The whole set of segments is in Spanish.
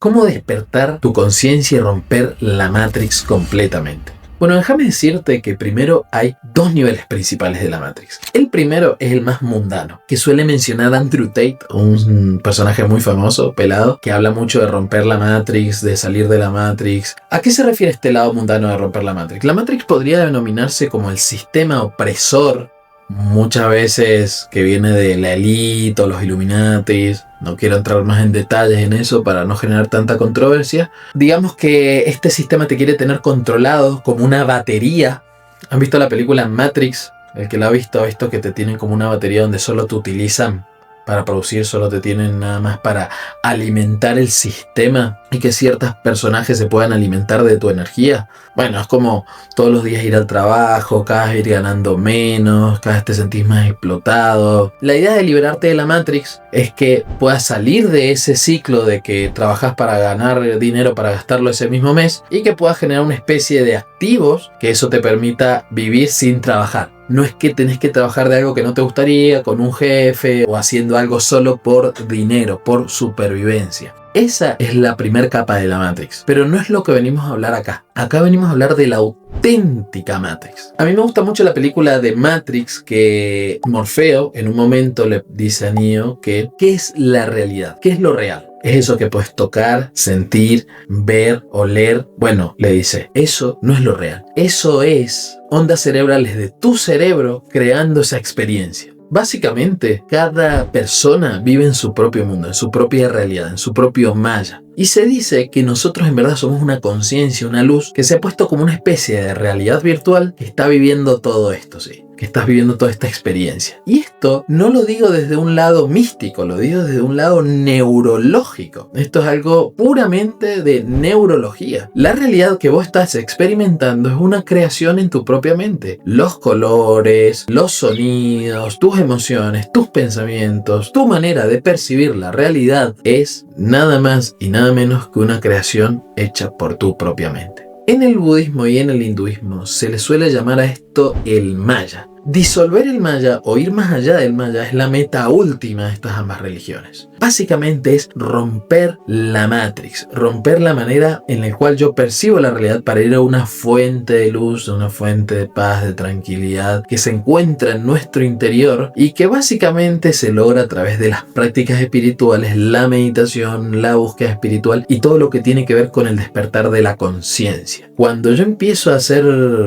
¿Cómo despertar tu conciencia y romper la Matrix completamente? Bueno, déjame decirte que primero hay dos niveles principales de la Matrix. El primero es el más mundano, que suele mencionar Andrew Tate, un personaje muy famoso, pelado, que habla mucho de romper la Matrix, de salir de la Matrix. ¿A qué se refiere este lado mundano de romper la Matrix? La Matrix podría denominarse como el sistema opresor, muchas veces que viene de la élite o los Illuminatis. No quiero entrar más en detalles en eso para no generar tanta controversia. Digamos que este sistema te quiere tener controlado como una batería. ¿Han visto la película Matrix? El que la ha visto que te tienen como una batería donde solo te utilizan para producir, solo te tienen nada más para alimentar el sistema y que ciertos personajes se puedan alimentar de tu energía. Bueno, es como todos los días ir al trabajo, cada vez ir ganando menos, cada vez te sentís más explotado. La idea de liberarte de la Matrix es que puedas salir de ese ciclo de que trabajas para ganar dinero para gastarlo ese mismo mes y que puedas generar una especie de activos que eso te permita vivir sin trabajar. No es que tenés que trabajar de algo que no te gustaría, con un jefe o haciendo algo solo por dinero, por supervivencia. Esa es la primera capa de la Matrix, pero no es lo que venimos a hablar acá. Acá venimos a hablar de la auténtica Matrix. A mí me gusta mucho la película de Matrix, que Morfeo en un momento le dice a Neo que ¿qué es la realidad? ¿Qué es lo real? Es eso que puedes tocar, sentir, ver, oler. Bueno, le dice, eso no es lo real. Eso es ondas cerebrales de tu cerebro creando esa experiencia. Básicamente, cada persona vive en su propio mundo, en su propia realidad, en su propio maya. Y se dice que nosotros en verdad somos una conciencia, una luz, que se ha puesto como una especie de realidad virtual que está viviendo todo esto, sí. Que estás viviendo toda esta experiencia. Y esto no lo digo desde un lado místico, lo digo desde un lado neurológico. Esto es algo puramente de neurología. La realidad que vos estás experimentando es una creación en tu propia mente. Los colores, los sonidos, tus emociones, tus pensamientos, tu manera de percibir la realidad es nada más y nada menos que una creación hecha por tu propia mente. En el budismo y en el hinduismo se le suele llamar a esto el maya. Disolver el maya o ir más allá del maya es la meta última de estas ambas religiones. Básicamente es romper la Matrix, romper la manera en la cual yo percibo la realidad para ir a una fuente de luz, una fuente de paz, de tranquilidad que se encuentra en nuestro interior y que básicamente se logra a través de las prácticas espirituales, la meditación, la búsqueda espiritual y todo lo que tiene que ver con el despertar de la conciencia. Cuando yo empiezo a hacer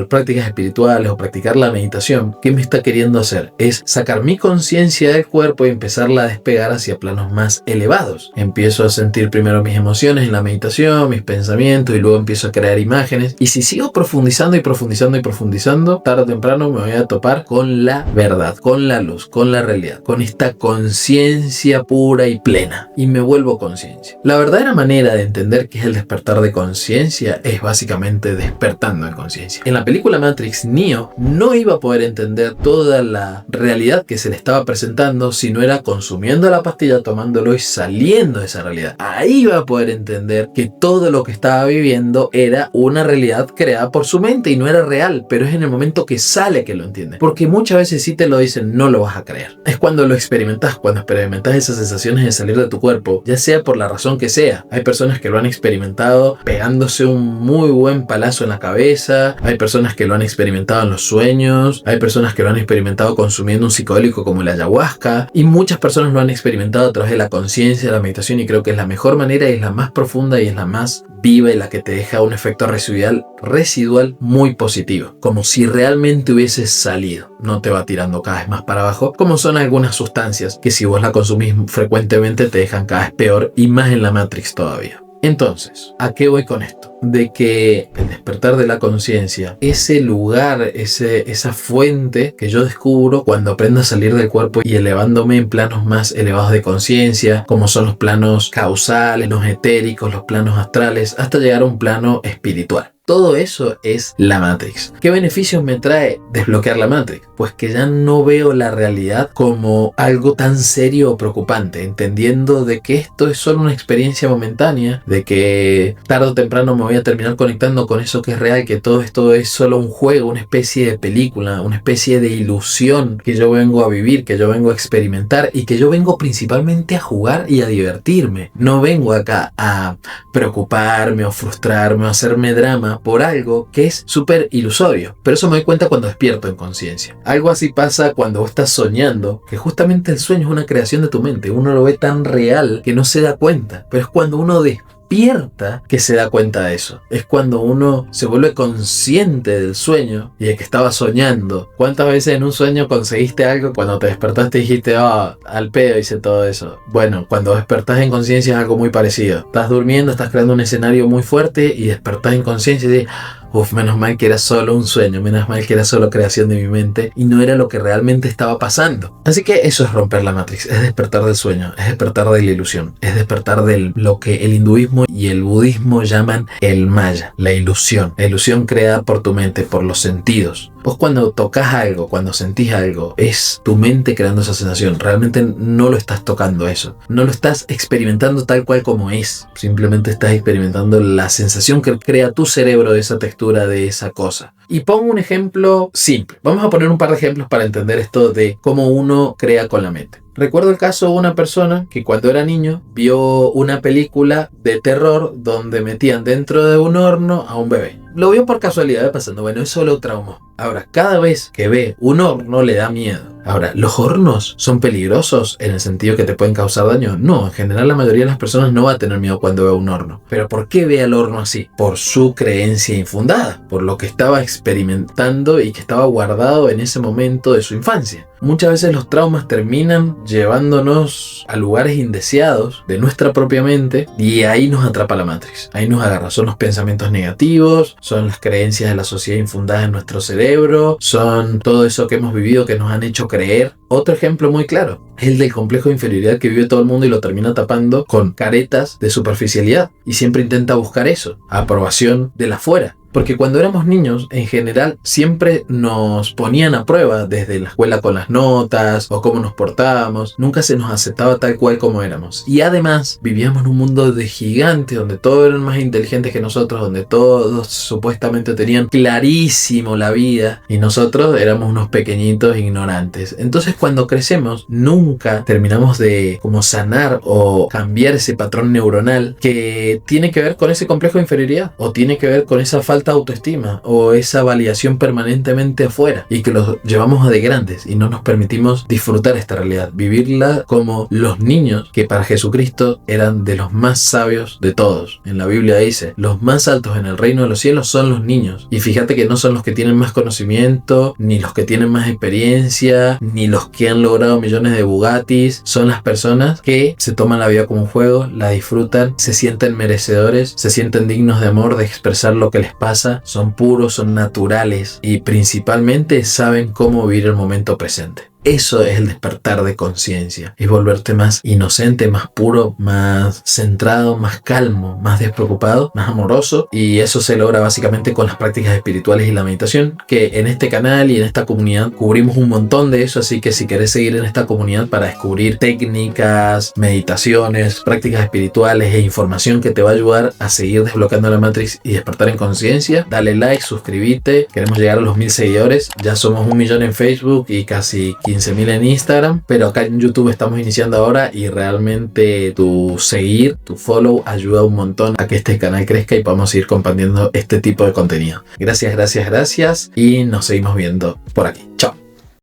prácticas espirituales o practicar la meditación, ¿qué me está queriendo hacer? Es sacar mi conciencia del cuerpo y empezarla a despegar hacia planos más elevados. Empiezo a sentir primero mis emociones en la meditación, mis pensamientos, y luego empiezo a crear imágenes. Y si sigo profundizando y profundizando y profundizando, tarde o temprano me voy a topar con la verdad, con la luz, con la realidad, con esta conciencia pura y plena. Y me vuelvo conciencia. La verdadera manera de entender qué es el despertar de conciencia es básicamente despertando en conciencia. En la película Matrix, Neo no iba a poder entender toda la realidad que se le estaba presentando si no era consumiendo la pastilla, tomándolo y saliendo de esa realidad. Ahí iba a poder entender que todo lo que estaba viviendo era una realidad creada por su mente y no era real, pero es en el momento que sale que lo entiende. Porque muchas veces si te lo dicen no lo vas a creer. Es cuando lo experimentas, cuando experimentas esas sensaciones de salir de tu cuerpo, ya sea por la razón que sea. Hay personas que lo han experimentado pegándose un muy buen palazo en la cabeza, hay personas que lo han experimentado en los sueños, hay personas que lo han experimentado consumiendo un psicodélico como la ayahuasca, y muchas personas lo han experimentado a través de la conciencia, de la meditación, y creo que es la mejor manera y es la más profunda y es la más viva y la que te deja un efecto residual muy positivo, como si realmente hubieses salido. No te va tirando cada vez más para abajo, como son algunas sustancias que si vos la consumís frecuentemente te dejan cada vez peor, y más en la Matrix todavía. Entonces, ¿a qué voy con esto? De que el despertar de la conciencia, ese lugar, esa fuente que yo descubro cuando aprendo a salir del cuerpo y elevándome en planos más elevados de conciencia, como son los planos causales, los etéricos, los planos astrales, hasta llegar a un plano espiritual. Todo eso es la Matrix. ¿Qué beneficios me trae desbloquear la Matrix? Pues que ya no veo la realidad como algo tan serio o preocupante, entendiendo de que esto es solo una experiencia momentánea, de que tarde o temprano me voy a terminar conectando con eso que es real, que todo esto es solo un juego, una especie de película, una especie de ilusión que yo vengo a vivir, que yo vengo a experimentar y que yo vengo principalmente a jugar y a divertirme. No vengo acá a preocuparme o frustrarme o hacerme drama por algo que es súper ilusorio. Pero eso me doy cuenta cuando despierto en conciencia. Algo así pasa cuando vos estás soñando, que justamente el sueño es una creación de tu mente. Uno lo ve tan real que no se da cuenta. Pero es cuando uno despierta que se da cuenta de eso. Es cuando uno se vuelve consciente del sueño y de que estaba soñando. ¿Cuántas veces en un sueño conseguiste algo? Cuando te despertaste dijiste, al pedo hice todo eso. Bueno, cuando despertás en conciencia es algo muy parecido. Estás durmiendo, estás creando un escenario muy fuerte y despertás en conciencia y dices, menos mal que era solo un sueño, menos mal que era solo creación de mi mente y no era lo que realmente estaba pasando. Así que eso es romper la Matrix, es despertar del sueño, es despertar de la ilusión, es despertar de lo que el hinduismo y el budismo llaman el maya, la ilusión creada por tu mente, por los sentidos. Vos cuando tocas algo, cuando sentís algo, es tu mente creando esa sensación. Realmente no lo estás tocando eso. No lo estás experimentando tal cual como es. Simplemente estás experimentando la sensación que crea tu cerebro de esa textura, de esa cosa. Y pongo un ejemplo simple. Vamos a poner un par de ejemplos para entender esto de cómo uno crea con la mente. Recuerdo el caso de una persona que cuando era niño vio una película de terror donde metían dentro de un horno a un bebé. Lo vio por casualidad pasando. Bueno, eso lo traumó. Ahora, cada vez que ve un horno le da miedo. Ahora, ¿los hornos son peligrosos en el sentido que te pueden causar daño? No, en general la mayoría de las personas no va a tener miedo cuando ve un horno. ¿Pero por qué ve al horno así? Por su creencia infundada, por lo que estaba experimentando y que estaba guardado en ese momento de su infancia. Muchas veces los traumas terminan llevándonos a lugares indeseados de nuestra propia mente y ahí nos atrapa la Matrix. Ahí nos agarra. Son los pensamientos negativos, son las creencias de la sociedad infundadas en nuestro cerebro, son todo eso que hemos vivido que nos han hecho creer. Otro ejemplo muy claro es el del complejo de inferioridad que vive todo el mundo y lo termina tapando con caretas de superficialidad y siempre intenta buscar eso, aprobación de la afuera. Porque cuando éramos niños, en general, siempre nos ponían a prueba desde la escuela con las notas o cómo nos portábamos. Nunca se nos aceptaba tal cual como éramos. Y además, vivíamos en un mundo de gigantes donde todos eran más inteligentes que nosotros, donde todos supuestamente tenían clarísimo la vida y nosotros éramos unos pequeñitos ignorantes. Entonces, cuando crecemos, nunca terminamos de como sanar o cambiar ese patrón neuronal que tiene que ver con ese complejo de inferioridad o tiene que ver con esa falta de autoestima o esa validación permanentemente afuera y que los llevamos de grandes y no nos permitimos disfrutar esta realidad, vivirla como los niños que para Jesucristo eran de los más sabios de todos. En la Biblia dice, los más altos en el reino de los cielos son los niños y fíjate que no son los que tienen más conocimiento, ni los que tienen más experiencia, ni los que han logrado millones de Bugattis, son las personas que se toman la vida como un juego, la disfrutan, se sienten merecedores, se sienten dignos de amor, de expresar lo que les pasa, son puros, son naturales y principalmente saben cómo vivir el momento presente. Eso es el despertar de conciencia, es volverte más inocente, más puro, más centrado, más calmo, más despreocupado, más amoroso, y eso se logra básicamente con las prácticas espirituales y la meditación, que en este canal y en esta comunidad cubrimos un montón de eso, así que si querés seguir en esta comunidad para descubrir técnicas, meditaciones, prácticas espirituales e información que te va a ayudar a seguir desbloqueando la Matrix y despertar en conciencia, dale like, suscríbete, queremos llegar a los 1000 seguidores, ya somos 1 millón en Facebook y casi 15.000 en Instagram, pero acá en YouTube estamos iniciando ahora y realmente tu seguir, tu follow ayuda un montón a que este canal crezca y podamos seguir compartiendo este tipo de contenido. Gracias y nos seguimos viendo por aquí. Chao.